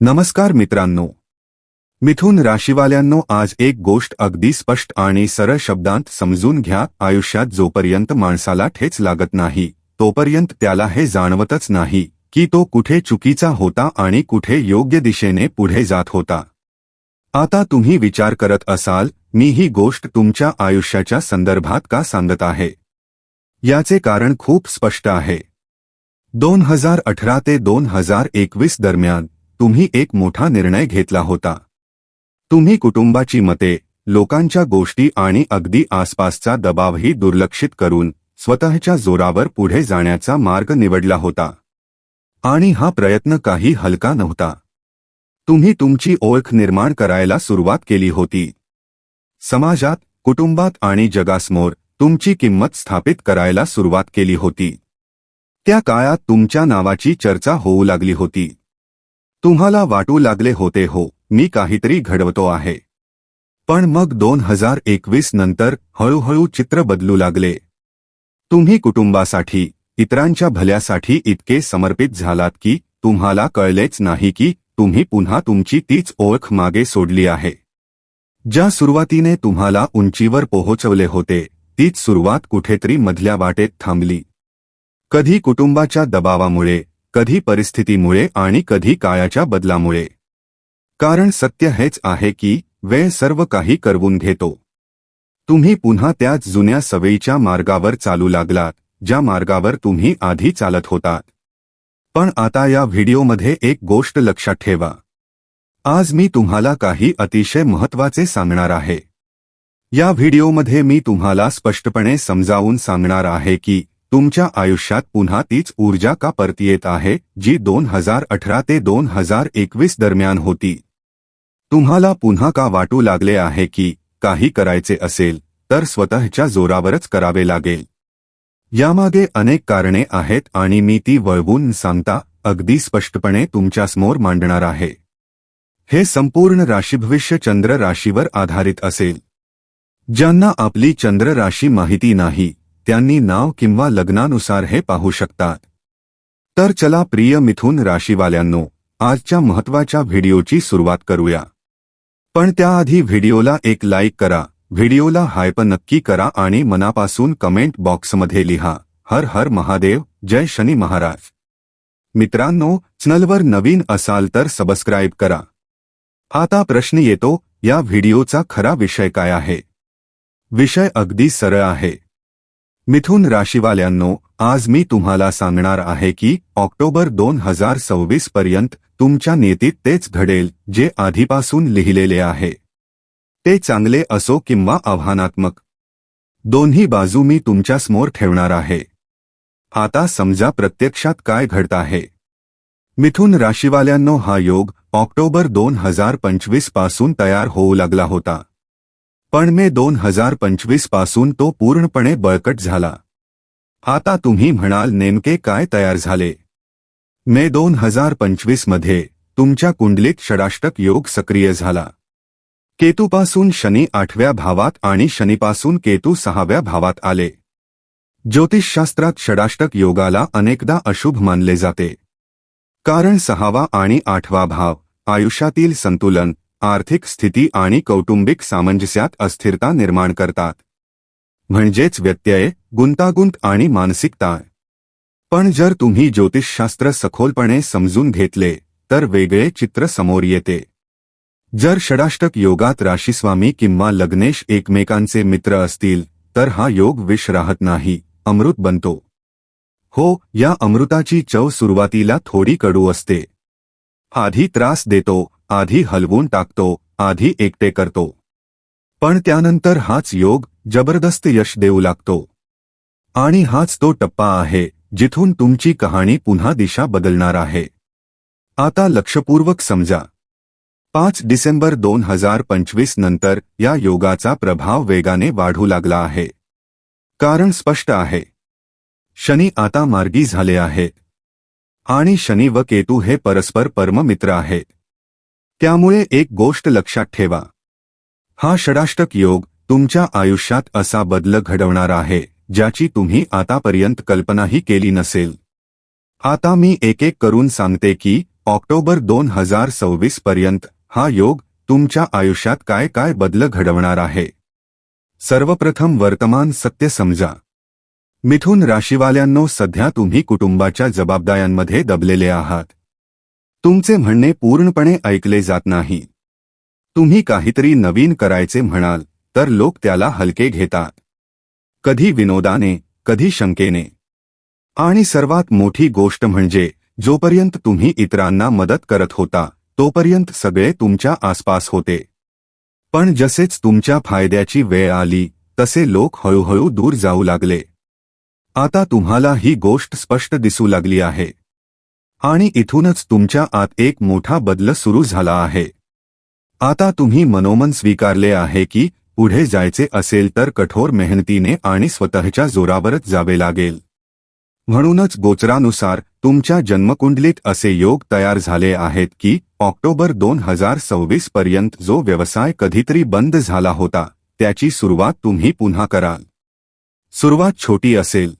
नमस्कार मित्रांनो, मिथुन राशीवाल्यांनो, आज एक गोष्ट अगदी स्पष्ट आणि सरळ शब्दांत समजून घ्या. आयुष्यात जोपर्यंत माणसाला ठेच लागत नाही तोपर्यंत त्याला हे जाणवतच नाही की तो कुठे चुकीचा होता आणि कुठे योग्य दिशेने पुढे जात होता. आता तुम्ही विचार करत असाल, मी ही गोष्ट तुमच्या आयुष्याच्या संदर्भात का सांगत आहे. याचे कारण खूप स्पष्ट आहे. 2018 ते 2021 दरम्यान तुम्ही एक मोठा निर्णय घेतला होता. तुम्ही कुटुंबाची मते, लोकांच्या गोष्टी आणि अगदी आसपासचा दबावही दुर्लक्षित करून स्वतःच्या जोरावर पुढे जाण्याचा मार्ग निवडला होता. आणि हा प्रयत्न काही हलका नव्हता. तुम्ही तुमची ओळख निर्माण करायला सुरुवात केली होती. समाजात, कुटुंबात आणि जगासमोर तुमची किंमत स्थापित करायला सुरुवात केली होती. त्या काळात तुमच्या नावाची चर्चा होऊ लागली होती. तुम्हाला वाटू लागले होते, हो, मी काहीतरी घडवतो आहे. पण मग 2021 नंतर हळूहळू चित्र बदलू लागले. तुम्ही कुटुंबासाठी, इतरांच्या भल्यासाठी इतके समर्पित झालात की तुम्हाला कळलेच नाही की तुम्ही पुन्हा तुमची तीच ओळख मागे सोडली आहे. ज्या सुरुवातीने तुम्हाला उंचीवर पोहोचवले होते तीच सुरुवात कुठेतरी मधल्या वाटेत थांबली. कधी कुटुंबाच्या दबावामुळे, कधी परिस्थितीमुळे आणि कधी काळाच्या बदलामुळे. कारण सत्य हेच आहे की वेळ सर्व काही करवून घेतो. तुम्ही पुन्हा त्याच जुन्या सवयीच्या मार्गावर चालू लागलात, ज्या मार्गावर तुम्ही आधी चालत होतात. पण आता या व्हिडिओमध्ये एक गोष्ट लक्षात ठेवा. आज मी तुम्हाला काही अतिशय महत्त्वाचे सांगणार आहे. या व्हिडिओमध्ये मी तुम्हाला स्पष्टपणे समजावून सांगणार आहे की तुमच्या आयुष्यात पुन्हा तीच ऊर्जा का परत येत आहे जी 2018 ते 2021 दरम्यान होती. तुम्हाला पुन्हा का वाटू लागले आहे की काही करायचे असेल तर स्वतःच्या जोरावरच करावे लागेल. यामागे अनेक कारणे आहेत आणि मी ती वळवून सांगता अगदी स्पष्टपणे तुमच्यासमोर मांडणार आहे. हे संपूर्ण राशीभविष्य चंद्र राशीवर आधारित असेल. ज्यांना आपली चंद्र राशी माहिती नाही त्यांनी नाव किंवा लग्नानुसार हे पाहू शकतात. तर चला प्रिय मिथुन राशीवाल्यांनो, आजच्या महत्त्वाच्या व्हिडिओची सुरुवात करूया. पण त्याआधी व्हिडिओला एक लाईक करा, व्हिडिओला हायप नक्की करा आणि मनापासून कमेंट बॉक्समध्ये लिहा, हर हर महादेव, जय शनी महाराज. मित्रांनो, चॅनलवर नवीन असाल तर सबस्क्राईब करा. आता प्रश्न येतो, या व्हिडिओचा खरा विषय काय आहे. विषय अगदी सरळ आहे. मिथुन राशीवाल्यांनो, आज मी तुम्हाला सांगणार आहे की ऑक्टोबर 2026 पर्यंत तुमच्या नियतीत तेच घडेल जे आधीपासून लिहिलेले आहे. ते चांगले असो किंवा आव्हानात्मक, दोन्ही बाजू मी तुमच्यासमोर ठेवणार आहे. आता समजा प्रत्यक्षात काय घडत आहे. मिथुन राशीवाल्यांनो, हा योग ऑक्टोबर 2025 पासून तयार होऊ लागला होता. पण मे 2025 पासून तो पूर्णपणे बळकट झाला. आता तुम्ही म्हणाल, नेमके काय तयार झाले. मे 2025 मध्ये तुमच्या कुंडलीत षडाष्टक योग सक्रिय झाला. केतूपासून शनी 8व्या भावात आणि शनीपासून केतू 6व्या भावात आले. ज्योतिषशास्त्रात षडाष्टक योगाला अनेकदा अशुभ मानले जाते. कारण 6वा आणि 8वा भाव आयुष्यातील संतुलन, आर्थिक स्थिती आणि कौटुंबिक सामंजस्यात अस्थिरता निर्माण करतात. म्हणजेच व्यत्यय, गुंतागुंत आणि मानसिक ताण. पण जर तुम्ही ज्योतिषशास्त्र सखोलपणे समजून घेतले तर वेगळे चित्र समोर येते. जर षडाष्टक योगात राशीस्वामी किंवा लग्नेश एकमेकांचे मित्र असतील तर हा योग विष राहत नाही, अमृत बनतो. हो, या अमृताची चव सुरुवातीला थोडी कडू असते. आधी त्रास देतो, आधी हलवून टाकतो, आधी एकटे करतो. पण त्यानंतर हाच योग जबरदस्त यश देऊ लागतो. आणि हाच तो टप्पा आहे जिथून तुमची कहाणी पुन्हा दिशा बदलणार आहे. आता लक्षपूर्वक समजा. 5 डिसेंबर 2025 नंतर या योगाचा प्रभाव वेगाने वाढू लागला आहे. कारण स्पष्ट आहे. शनी आता मार्गी झाले आहेत. आणि शनी व केतू हे परस्पर परममित्र आहेत. त्यामुळे एक गोष्ट लक्षात ठेवा. हा षडाष्टक योग तुमच्या आयुष्यात असा बदल घडवणार आहे ज्याची तुम्ही आतापर्यंत कल्पनाही केली नसेल. आता मी एक एक करून सांगते की ऑक्टोबर 2026 पर्यंत हा योग तुमच्या आयुष्यात काय काय बदल घडवणार आहे। सर्वप्रथम वर्तमान सत्य समजा। मिथुन राशीवाल्यांनो, सध्या तुम्ही कुटुंबाच्या जबाबदाऱ्यांमध्ये दबलेले आहात। तुमचे म्हणणे पूर्णपणे ऐकले जात नाही। तुम्ही काहीतरी नवीन करायचे म्हणाल तर लोक त्याला हलके घेतात, कधी विनोदाने, कधी शंकेने। आणि सर्वात मोठी गोष्ट म्हणजे जोपर्यंत तुम्ही इतरांना मदत करत होता तोपर्यंत सगळे तुमच्या आसपास होते, पण जसेच तुमच्या फायद्याची वेळ आली तसे लोक हळूहळू दूर जाऊ लागले। आता तुम्हाला ही गोष्ट स्पष्ट दिसू लागली आहे आणि इथूनच तुमच्या आत एक मोठा बदल सुरू झाला आहे। आता तुम्ही मनोमन स्वीकारले आहे की पुढे जायचे असेल तर कठोर मेहनतीने आणि स्वतःच्या जोरावरच जावे लागेल। म्हणूनच गोचरानुसार तुमच्या जन्मकुंडलीत असे योग तयार झाले आहेत की ऑक्टोबर 2026 पर्यंत जो व्यवसाय कधीतरी बंद झाला होता त्याची सुरुवात तुम्ही पुन्हा कराल। सुरुवात छोटी असेल,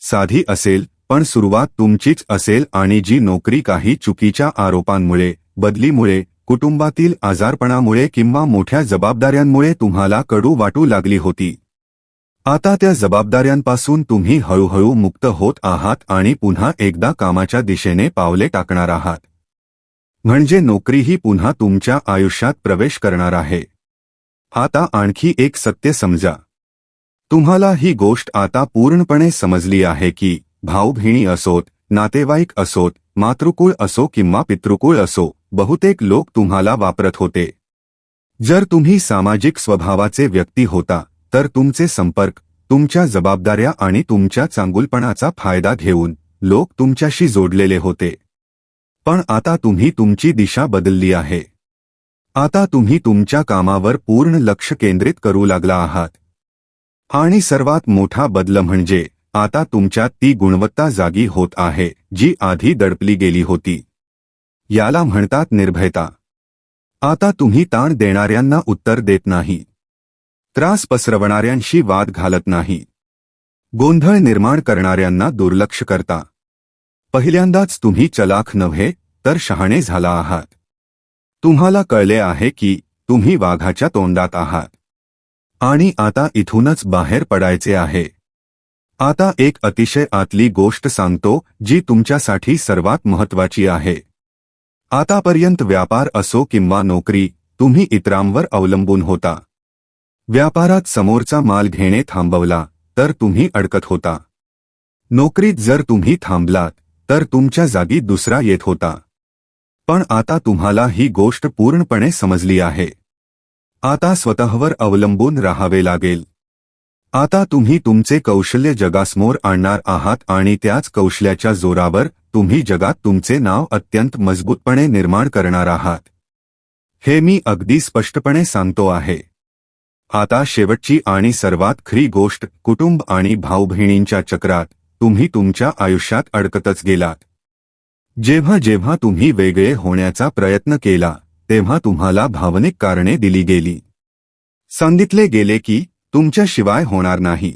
साधी असेल, पण सुरुवात तुमचीच असेल। आणि जी नोकरी काही चुकीच्या आरोपांमुळे, बदलीमुळे, कुटुंबातील आजारपणामुळे किंवा मोठ्या जबाबदाऱ्यांमुळे तुम्हाला कडू वाटू लागली होती, आता त्या जबाबदाऱ्यांपासून तुम्ही हळूहळू मुक्त होत आहात आणि पुन्हा एकदा कामाच्या दिशेने पावले टाकणार आहात। म्हणजे नोकरीही पुन्हा तुमच्या आयुष्यात प्रवेश करणार आहे। आता आणखी एक सत्य समजा। तुम्हाला ही गोष्ट आता पूर्णपणे समजली आहे की भाऊ बहिणी असोत, नातेवाईक असोत, मातृकुळ असो किंवा पितृकुळ असो, बहुतेक लोक तुम्हाला वापरत होते। जर तुम्ही सामाजिक स्वभावाचे व्यक्ती होता तर तुमचे संपर्क, तुमच्या जबाबदाऱ्या आणि तुमच्या चांगुलपणाचा फायदा घेऊन लोक तुमच्याशी जोडलेले होते। पण आता तुम्ही तुमची दिशा बदलली आहे। आता तुम्ही तुमच्या कामावर पूर्ण लक्ष केंद्रित करू लागला आहात। आणि सर्वात मोठा बदल म्हणजे आता तुमच्यात ती गुणवत्ता जागी होत आहे जी आधी दडपली गेली होती। याला म्हणतात निर्भयता। आता तुम्ही ताण देणाऱ्यांना उत्तर देत नाही, त्रास पसरवणाऱ्यांशी वाद घालत नाही, गोंधळ निर्माण करणाऱ्यांना दुर्लक्ष करता। पहिल्यांदाच तुम्ही चलाख नव्हे तर शहाणे झाला आहात। तुम्हाला कळले आहे की तुम्ही वाघाच्या तोंडात आहात आणि आता इथूनच बाहेर पडायचे आहे। आता एक अतिशय आतली गोष्ट सांगतो जी तुमच्यासाठी सर्वात महत्त्वाची आहे। आतापर्यंत व्यापार असो किंवा नोकरी, तुम्ही इतरांवर अवलंबून होता। व्यापारात समोरचा माल घेणे थांबवला तर तुम्ही अडकत होता। नोकरीत जर तुम्ही थांबलात तर तुमच्या जागी दुसरा येत होता। पण आता तुम्हाला ही गोष्ट पूर्णपणे समजली आहे। आता स्वतःवर अवलंबून राहावे लागेल। आता तुम्ही तुमचे कौशल्य जगासमोर आणणार आहात आणि त्याच कौशल्याच्या जोरावर तुम्ही जगात तुमचे नाव अत्यंत मजबूतपणे निर्माण करणार आहात। हे मी अगदी स्पष्टपणे सांगतो आहे। आता शेवटची आणि सर्वात खरी गोष्ट, कुटुंब आणि भाऊ बहिणींच्या चक्रात तुम्ही तुमच्या आयुष्यात अडकतच गेलात। जेव्हा जेव्हा तुम्ही वेगळे होण्याचा प्रयत्न केला तेव्हा तुम्हाला भावनिक कारणे दिली गेली। सांगितले गेले की तुमच्याशिवाय होणार नाही।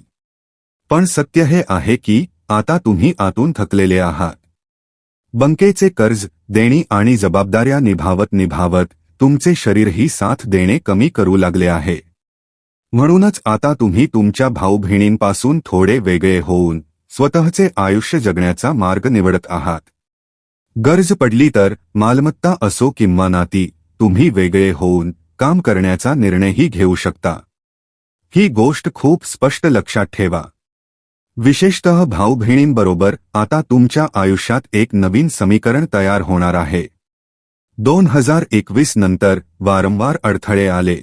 पण सत्य हे आहे की आता तुम्ही आतून थकलेले आहात। बँकेचे कर्ज, देणी आणि जबाबदाऱ्या निभावत तुमचे शरीरही साथ देणे कमी करू लागले आहे। म्हणूनच आता तुम्ही तुमच्या भाऊ बहिणींपासून थोडे वेगळे होऊन स्वतःचे आयुष्य जगण्याचा मार्ग निवडत आहात। गरज पडली तर मालमत्ता असो किंवा नाती, तुम्ही वेगळे होऊन काम करण्याचा निर्णयही घेऊ शकता। ही गोष्ट खूप स्पष्ट लक्षात ठेवा। विशेषतः भाऊ बहिणींबरोबर आता तुमच्या आयुष्यात एक नवीन समीकरण तयार होणार आहे। 2021 नंतर वारंवार अडथळे आले,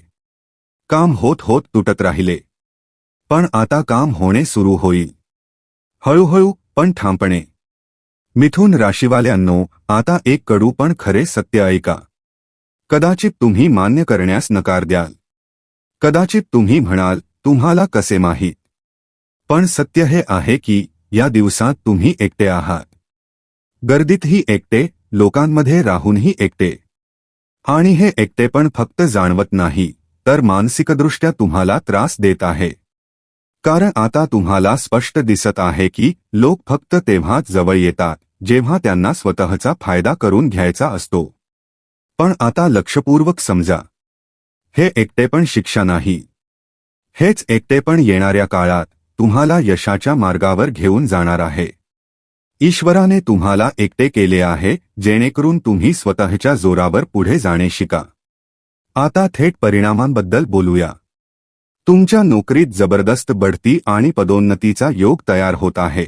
काम होत तुटत राहिले, पण आता काम होणे सुरू होईल, हळूहळू पण ठामपणे। मिथुन राशीवाल्यांनो, आता एक कडू पण खरे सत्य ऐका। कदाचित तुम्ही मान्य करण्यास नकार द्याल, कदाचित तुम्ही म्हणाल तुम्हाला कसे माहीत, पण सत्य हे आहे की या दिवसात तुम्ही एकटे आहात। गर्दीतही एकटे, लोकांमध्ये राहूनही एकटे। आणि हे एकटेपण फक्त जाणवत नाही तर मानसिकदृष्ट्या तुम्हाला त्रास देत आहे। कारण आता तुम्हाला स्पष्ट दिसत आहे की लोक फक्त तेव्हाच जवळ येतात जेव्हा त्यांना स्वतःचा फायदा करून घ्यायचा असतो. पण आता लक्षपूर्वक समजा, हे एकटेपण शिक्षा नाही. हेच एकटेपण येणाऱ्या काळात तुम्हाला यशाच्या मार्गावर घेऊन जाणार आहे. ईश्वराने तुम्हाला एकटे केले आहे जेणेकरून तुम्ही स्वतःच्या जोरावर पुढे जाणे शिका. आता थेट परिणामांबद्दल बोलूया. तुमच्या नोकरीत जबरदस्त बढती आणि पदोन्नतीचा योग तयार होत आहे.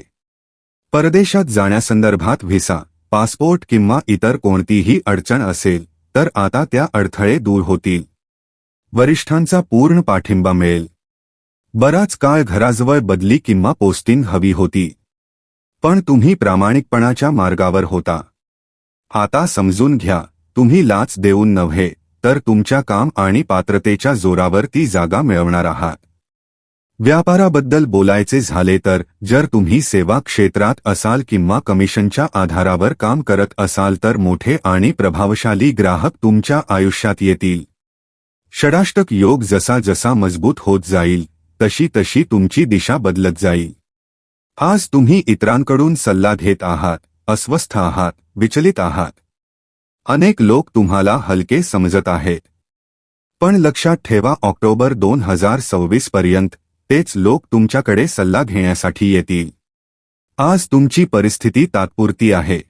परदेशात जाण्यासंदर्भात व्हिसा, पासपोर्ट किंवा इतर कोणतीही अडचण असेल तर आता त्या अडथळे दूर होतील. वरिष्ठांचा पूर्ण पाठिंबा मिळेल. बराच काळ घराजवळ बदली किंवा पोस्टिंग हवी होती, पण तुम्ही प्रामाणिकपणाच्या मार्गावर होता. आता समजून घ्या, तुम्ही लाच देऊन नव्हे तर तुमच्या काम आणि पात्रतेच्या जोरावर ती जागा मिळवणार आहात. व्यापाराबद्दल बोलायचे झाले तर जर तुम्ही सेवा क्षेत्रात असाल किंवा कमिशनच्या आधारावर काम करत असाल तर मोठे आणि प्रभावशाली ग्राहक तुमच्या आयुष्यात येतील. षडाष्टक योग जसा जसा मजबूत होत जाईल तशी तशी तुमची दिशा बदलत जाईल. आज तुम्ही इतरांकडून सल्ला घेत आहात, अस्वस्थ आहात, विचलित आहात. अनेक लोक तुम्हाला हलके समजत आहेत. पण लक्षात ठेवा, ऑक्टोबर 2026 पर्यंत तेच लोक तुमच्याकडे सल्ला घेण्यासाठी येतील. आज तुमची परिस्थिती तात्पुरती आहे.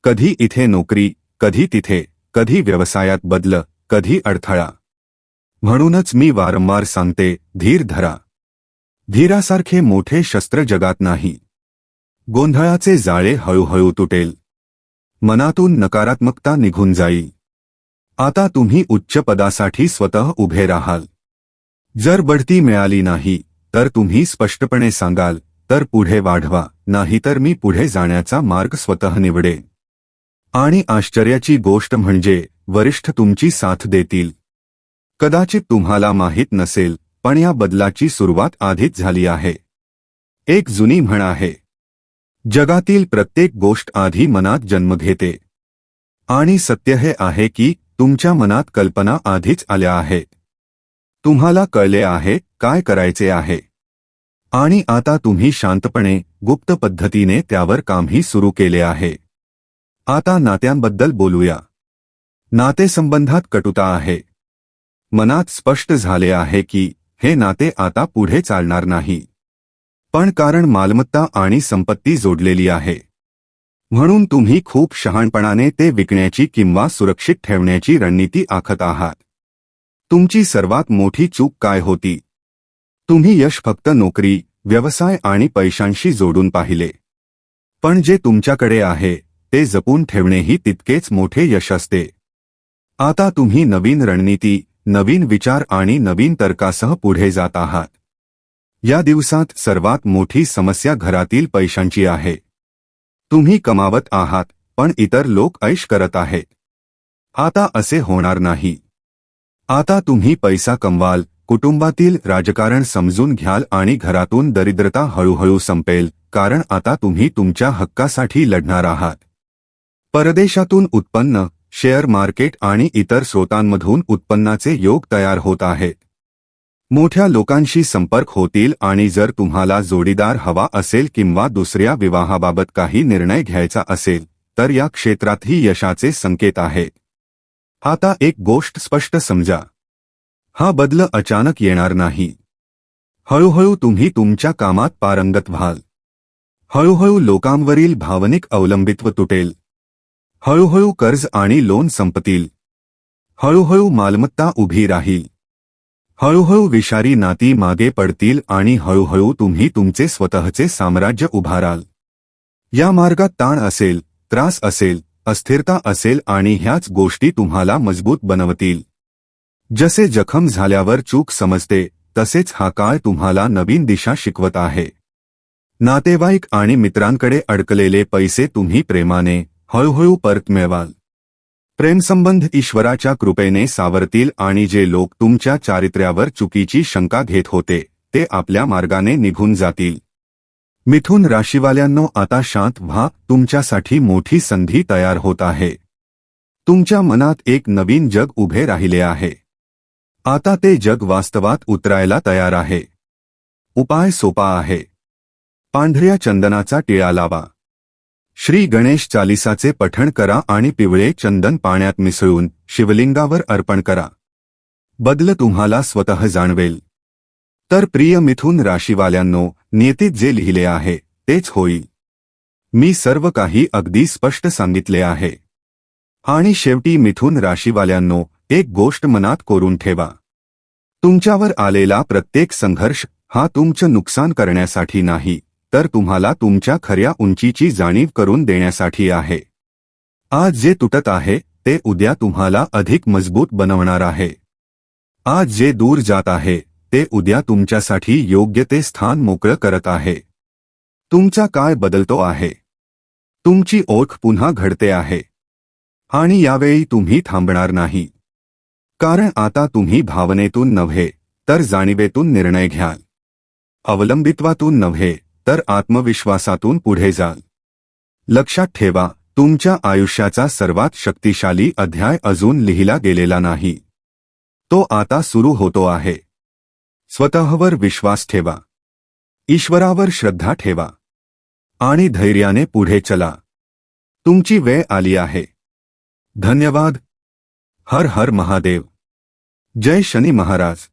कधी इथे नोकरी, कधी तिथे, कधी व्यवसायात बदल, कधी अडथळा. म्हणूनच मी वारंवार सांगते, धीर धरा. धीरासारखे मोठे शस्त्र जगात नाही. गोंधळाचे जाळे हळूहळू तुटेल. मनातून नकारात्मकता निघून जाईल. आता तुम्ही उच्च पदासाठी स्वतः उभे राहाल. जर बढती मिळाली नाही तर तुम्ही स्पष्टपणे सांगाल, तर पुढे वाढवा, नाहीतर मी पुढे जाण्याचा मार्ग स्वतः निवडेन. आणि आश्चर्याची गोष्ट म्हणजे वरिष्ठ तुमची साथ देतील. कदाचित तुम्हाला माहीत नसेल, पण या बदलाची सुरुवात आधीच झाली आहे. एक जुनी म्हण आहे, जगातील प्रत्येक गोष्ट आधी मनात जन्म घेते. आणि सत्य हे आहे की तुमच्या मनात कल्पना आधीच आल्या आहेत. तुम्हाला कळले आहे काय करायचे आहे. आणि आता तुम्ही शांतपणे, गुप्त पद्धतीने त्यावर कामही सुरू केले आहे. आता नात्यांबद्दल बोलूया. नातेसंबंधात कटुता आहे. मनात स्पष्ट झाले आहे की हे नाते आता पुढे चालणार नाही. पण कारण मालमत्ता आणि संपत्ती जोडलेली आहे, म्हणून तुम्ही खूप शहाणपणाने ते विकण्याची किंवा सुरक्षित ठेवण्याची रणनीती आखत आहात. तुमची सर्वात मोठी चूक काय होती? तुम्ही यश फक्त नोकरी, व्यवसाय आणि पैशांशी जोडून पाहिले. पण जे तुमच्याकडे आहे ते जपून ठेवणेही तितकेच मोठे यश असते. आता तुम्ही नवीन रणनीती, नवीन विचार आणि नवीन तर्कासह पुढे जात आहात. या दिवसात सर्वात मोठी समस्या घरातील पैशांची आहे. तुम्ही कमावत आहात पण इतर लोक ऐश करत आहेत. आता असे होणार नाही. आता तुम्ही पैसा कमवाल, कुटुंबातील राजकारण समजून घ्याल आणि घरातून दरिद्रता हळूहळू संपेल, कारण आता तुम्ही तुमच्या हक्कासाठी लढणार आहात. परदेशातून उत्पन्न, शेअर मार्केट आणि इतर स्रोतांमधून उत्पन्नाचे योग तयार होत आहेत. मोठ्या लोकांशी संपर्क होतील आणि जर तुम्हाला जोडीदार हवा असेल किंवा दुसऱ्या विवाहाबाबत काही निर्णय घ्यायचा असेल तर या क्षेत्रातही यशाचे संकेत आहेत. आता एक गोष्ट स्पष्ट समजा, हा बदल अचानक येणार नाही. हळूहळू तुम्ही तुमच्या कामात पारंगत व्हाल. हळूहळू लोकांवरील भावनिक अवलंबित्व तुटेल. हळूहळू कर्ज आणि लोन संपतील. हळूहळू मालमत्ता उभी राहील. हळूहळू विषारी नाती मागे पडतील आणि हळूहळू तुम्ही तुमचे स्वतःचे साम्राज्य उभाराल. या मार्गात ताण असेल, त्रास असेल, अस्थिरता असेल आणि ह्याच गोष्टी तुम्हाला मजबूत बनवतील. जसे जखम झाल्यावर चूक समजते तसेच हा काळ तुम्हाला नवीन दिशा शिकवत आहे. नातेवाईक आणि मित्रांकडे अडकलेले पैसे तुम्ही प्रेमाने, हळूहळू परत मिळवाल. प्रेमसंबंध ईश्वराच्या कृपेने सावरतील आणि जे लोक तुमच्या चारित्र्यावर चुकीची शंका घेत होते ते आपल्या मार्गाने निघून जातील. मिथुन राशीवाल्यांनो, आता शांत व्हा. तुमच्यासाठी मोठी संधी तयार होत आहे. तुमच्या मनात एक नवीन जग उभे राहिले आहे. आता ते जग वास्तवात उतरायला तयार आहे. उपाय सोपा आहे. पांढऱ्या चंदनाचा टिळा लावा. श्री गणेश चालिसाचे पठण करा आणि पिवळे चंदन पाण्यात मिसळून शिवलिंगावर अर्पण करा. बदल तुम्हाला स्वतः जाणवेल. तर प्रिय मिथुन राशीवाल्यांनो, नियतीत जे लिहिले आहे तेच होईल. मी सर्व काही अगदी स्पष्ट सांगितले आहे. आणि शेवटी मिथुन राशीवाल्यांनो, एक गोष्ट मनात कोरून ठेवा. तुमच्यावर आलेला प्रत्येक संघर्ष हा तुमचं नुकसान करण्यासाठी नाही, तर तुम्हाला तुमच्या खऱ्या उंचीची जाणीव करून देण्यासाठी आहे. आज जे तुटत आहे ते उद्या तुम्हाला अधिक मजबूत बनवणार आहे. आज जे दूर जात आहे ते उद्या तुमच्यासाठी योग्य ते स्थान मोकळं करत आहे. तुमचा काळ बदलतो आहे. तुमची ओळख पुन्हा घडते आहे. आणि यावेळी तुम्ही थांबणार नाही. कारण आता तुम्ही भावनेतून नव्हे तर जाणीवेतून निर्णय घ्याल. अवलंबित्वातून नव्हे तर आत्मविश्वासातून पुढे जाल. लक्षात ठेवा, तुमच्या आयुष्याचा सर्वात शक्तिशाली अध्याय अजून लिहिला गेलेला नाही. तो आता सुरू होतो आहे. स्वतःवर विश्वास ठेवा. ईश्वरावर श्रद्धा ठेवा. आणि धैर्याने पुढे चला. तुमची वेळ आली आहे. धन्यवाद. हर हर महादेव. जय शनी महाराज.